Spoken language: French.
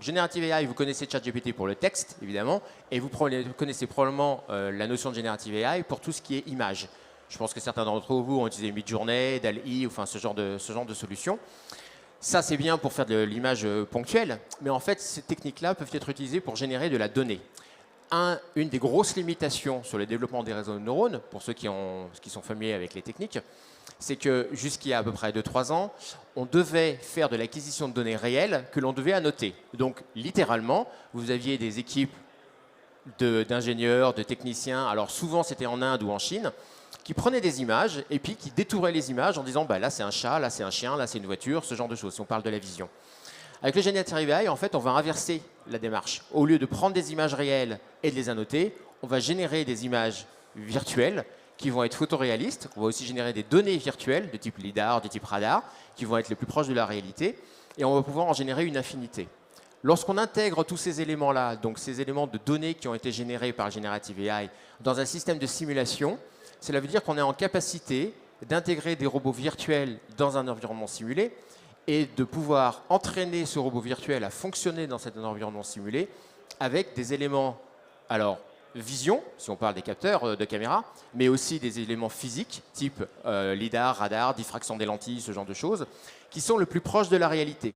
Generative AI, vous connaissez ChatGPT pour le texte, évidemment, et vous connaissez probablement la notion de Generative AI pour tout ce qui est image. Je pense que certains d'entre vous ont utilisé Midjourney, DALL-E, enfin ce genre de solutions. Ça, c'est bien pour faire de l'image ponctuelle, mais en fait, ces techniques-là peuvent être utilisées pour générer de la donnée. Une des grosses limitations sur le développement des réseaux de neurones, pour ceux qui sont familiers avec les techniques, c'est que jusqu'il y a à peu près 2-3 ans, on devait faire de l'acquisition de données réelles que l'on devait annoter. Donc, littéralement, vous aviez des équipes d'ingénieurs, de techniciens, alors souvent c'était en Inde ou en Chine, qui prenaient des images et puis qui détouraient les images en disant bah, là c'est un chat, là c'est un chien, là c'est une voiture, ce genre de choses, si on parle de la vision. Avec le Generative AI, en fait, on va inverser la démarche. Au lieu de prendre des images réelles et de les annoter, on va générer des images virtuelles qui vont être photoréalistes. On va aussi générer des données virtuelles de type LIDAR, de type radar, qui vont être les plus proches de la réalité. Et on va pouvoir en générer une infinité. Lorsqu'on intègre tous ces éléments-là, donc ces éléments de données qui ont été générés par Generative AI, dans un système de simulation, cela veut dire qu'on est en capacité d'intégrer des robots virtuels dans un environnement simulé et de pouvoir entraîner ce robot virtuel à fonctionner dans cet environnement simulé avec des éléments, alors vision, si on parle des capteurs de caméra, mais aussi des éléments physiques, type LIDAR, radar, diffraction des lentilles, ce genre de choses, qui sont le plus proches de la réalité.